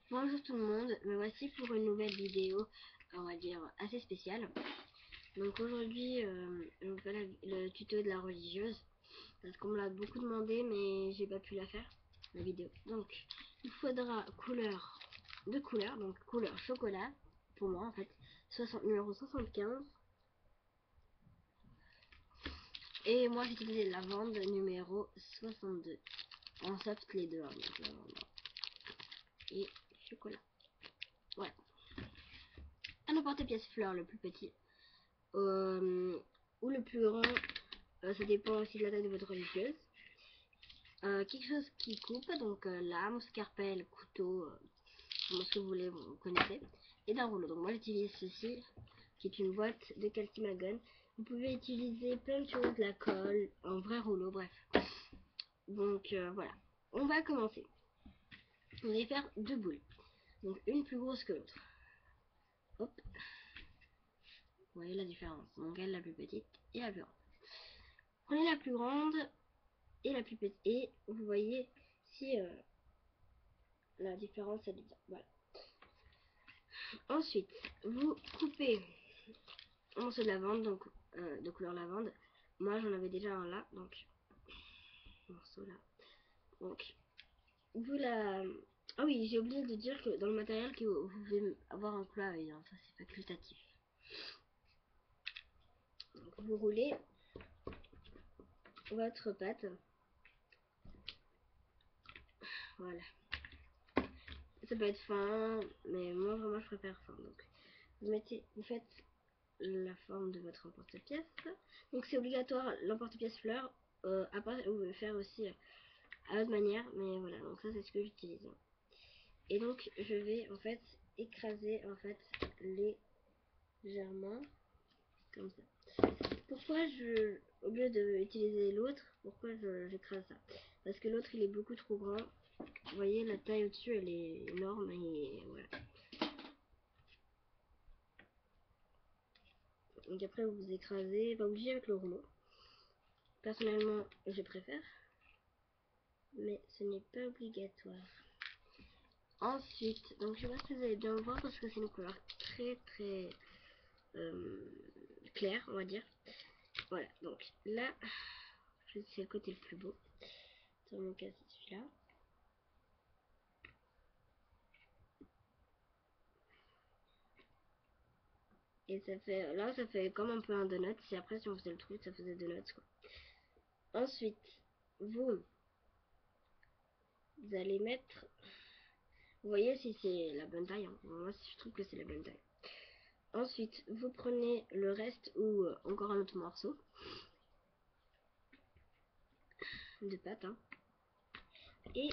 Bonjour tout le monde, me voici pour une nouvelle vidéo, on va dire assez spéciale. Donc aujourd'hui, je vous fais le tuto de la religieuse, parce qu'on me l'a beaucoup demandé, mais j'ai pas pu la faire, la vidéo. Donc, il faudra deux couleurs, donc couleur chocolat, pour moi en fait, numéro 75. Et moi j'ai utilisé lavande numéro 62. En soft les deux, hein, donc lavande et chocolat. Voilà. Un emporte-pièce fleur le plus petit ou le plus grand, ça dépend aussi de la taille de votre religieuse. Quelque chose qui coupe, donc lame, scalpel, couteau, ce que vous voulez, vous connaissez, et d'un rouleau. Donc moi j'utilise ceci, qui est une boîte de calcimagon. Vous pouvez utiliser plein de choses, de la colle, un vrai rouleau, bref. Donc voilà, on va commencer. Vous allez faire deux boules, donc une plus grosse que l'autre. Hop. Vous voyez la différence, donc elle la plus petite et la plus grande. Prenez la plus grande et la plus petite, et vous voyez si la différence elle est bien. Voilà. Ensuite, vous coupez un morceau de lavande, donc de couleur lavande. Moi j'en avais déjà un là, donc morceau là. Donc vous la... Ah oui, j'ai oublié de dire que dans le matériel que vous pouvez avoir un plat, hein, ça c'est facultatif. Donc vous roulez votre pâte. Voilà. Ça peut être fin, mais moi vraiment je préfère fin. Donc vous faites la forme de votre emporte-pièce. Donc c'est obligatoire l'emporte-pièce fleur. Après vous pouvez faire aussi à votre manière, mais voilà. Donc ça c'est ce que j'utilise. Et donc je vais en fait écraser en fait légèrement comme ça. Pourquoi au lieu d'utiliser l'autre, pourquoi j'écrase ça? Parce que l'autre il est beaucoup trop grand. Vous voyez la taille au-dessus elle est énorme et voilà. Donc après vous écrasez, pas obligé avec le rouleau. Personnellement je préfère, mais ce n'est pas obligatoire. Ensuite, donc je sais pas si vous allez bien le voir parce que c'est une couleur très claire, on va dire. Voilà, donc là, c'est le côté le plus beau. Dans mon cas, c'est celui-là. Et ça fait, là, ça fait comme un peu un donut. Si après, si on faisait le truc, ça faisait donuts, quoi. Ensuite, vous allez mettre, vous voyez si c'est la bonne taille, hein. Moi, je trouve que c'est la bonne taille. Ensuite, vous prenez le reste ou encore un autre morceau de pâte, hein. Et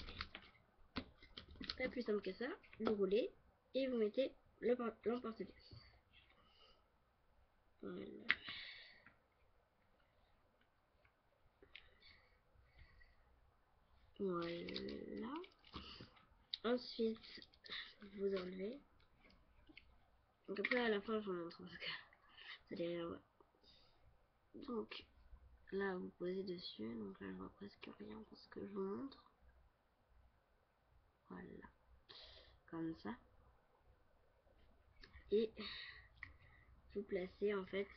pas plus simple que ça, vous roulez et vous mettez l'emporte-pièce. Voilà. Voilà. Ensuite, vous enlevez. Donc après, à la fin, je vous montre parce que vous allez rien voir. Donc là, vous posez dessus. Donc là, je vois presque rien parce que je vous montre. Voilà. Comme ça. Et vous placez en fait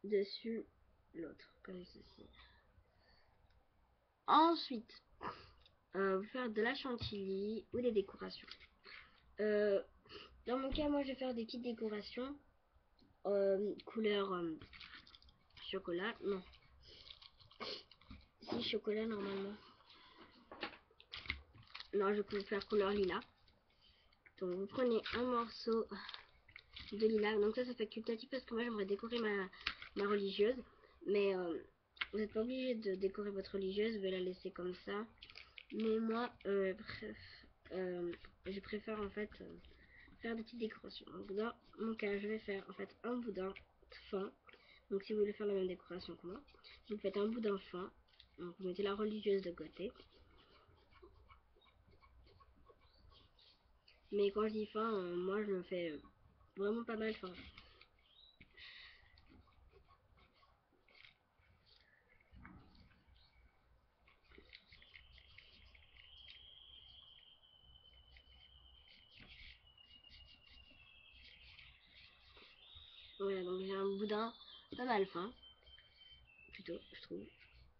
dessus l'autre, comme ceci. Ensuite, vous faire de la chantilly ou des décorations. Dans mon cas, moi, je vais faire des petites décorations couleur chocolat. Non. Si, chocolat normalement. Non, je peux faire couleur lilas. Donc vous prenez un morceau de lilas. Donc ça fait facultatif parce que moi j'aimerais décorer ma religieuse. Mais vous n'êtes pas obligé de décorer votre religieuse. Vous vais la laisser comme ça. Mais moi, je préfère en fait faire des petites décorations. Donc dans mon cas, je vais faire en fait un boudin fin. Donc si vous voulez faire la même décoration que moi, vous faites un boudin fin. Donc vous mettez la religieuse de côté. Mais quand je dis fin, moi je le fais vraiment pas mal fin. boudin pas mal fin, plutôt, je trouve.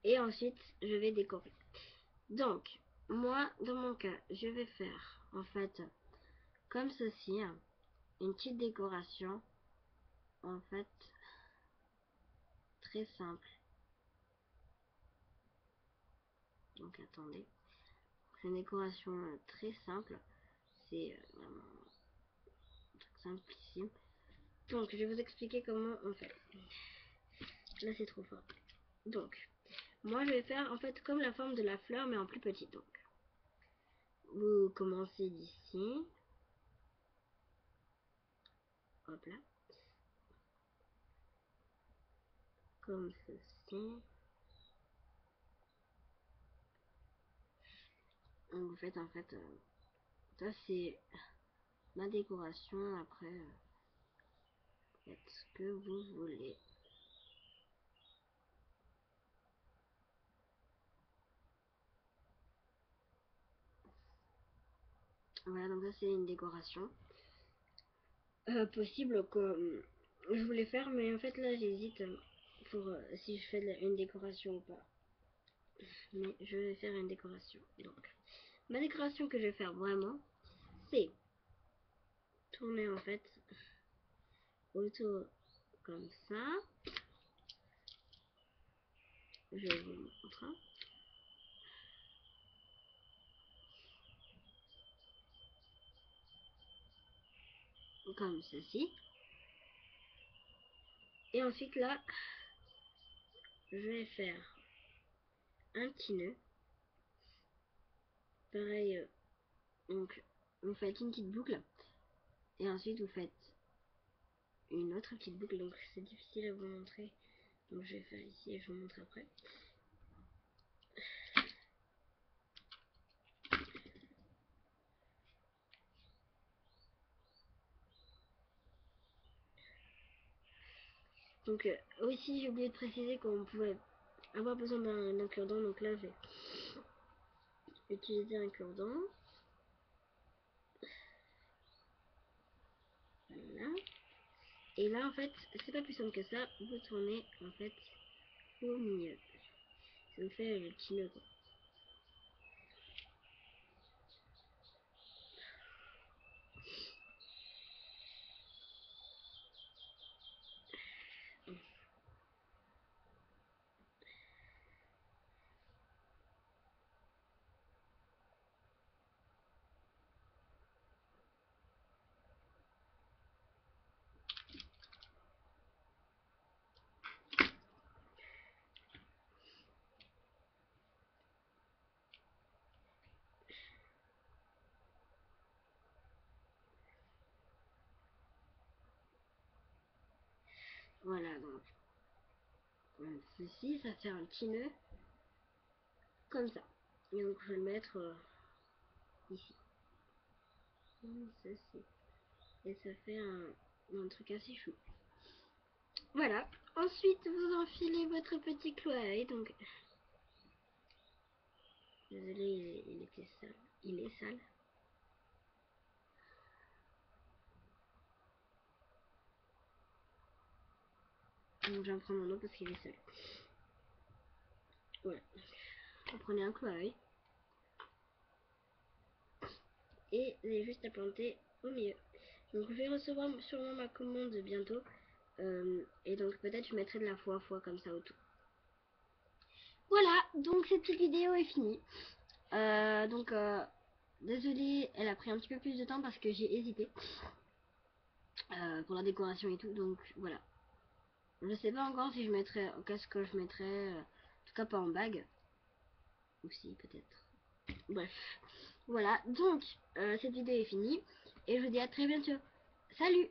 Et ensuite, je vais décorer. Donc, moi, dans mon cas, je vais faire, en fait, comme ceci, hein, une petite décoration, en fait, très simple. Donc, attendez. C'est une décoration très simple. C'est vraiment un truc simplissime. Donc, je vais vous expliquer comment on fait. Là, c'est trop fort. Donc, moi, je vais faire, en fait, comme la forme de la fleur, mais en plus petit. Donc, vous commencez d'ici. Hop là. Comme ceci. Donc, vous faites, en fait, ça, c'est ma décoration. Après, faites ce que vous voulez. Voilà, donc ça, c'est une décoration. Possible comme je voulais faire, mais en fait là j'hésite pour si je fais une décoration ou pas. Mais je vais faire une décoration. Donc ma décoration que je vais faire vraiment, c'est tourner en fait autour comme ça. Je vous montre. Comme ceci. Et ensuite là, je vais faire un petit nœud. Pareil, donc vous faites une petite boucle. Et ensuite vous faites une autre petite boucle. Donc c'est difficile à vous montrer. Donc je vais faire ici et je vous montre après. Donc aussi j'ai oublié de préciser qu'on pouvait avoir besoin d'un cure-dent. Donc là je vais utiliser un cure-dent. Voilà. Et là en fait c'est pas plus simple que ça. Vous tournez en fait au milieu. Ça me fait le petit nœud quoi. Voilà donc ceci ça fait un petit nœud comme ça. Et donc je vais le mettre ici. Comme ceci. Et ça fait un truc assez chou. Voilà. Ensuite, vous enfilez votre petit clou à œil. Donc, désolé, il était sale. Il est sale. Donc, j'en prends mon eau parce qu'il est sale. Voilà. Vous prenez un clou à œil. Et vous avez juste à planter au milieu. Donc, je vais recevoir sûrement ma commande bientôt. Et donc, peut-être je mettrai de la fois à fois comme ça autour. Voilà, donc cette petite vidéo est finie. Désolée, elle a pris un petit peu plus de temps parce que j'ai hésité pour la décoration et tout. Donc voilà. Je sais pas encore si je mettrai, qu'est-ce que je mettrai. En tout cas pas en bague. Ou si peut-être. Bref. Voilà, donc cette vidéo est finie. Et je vous dis à très bientôt. Salut!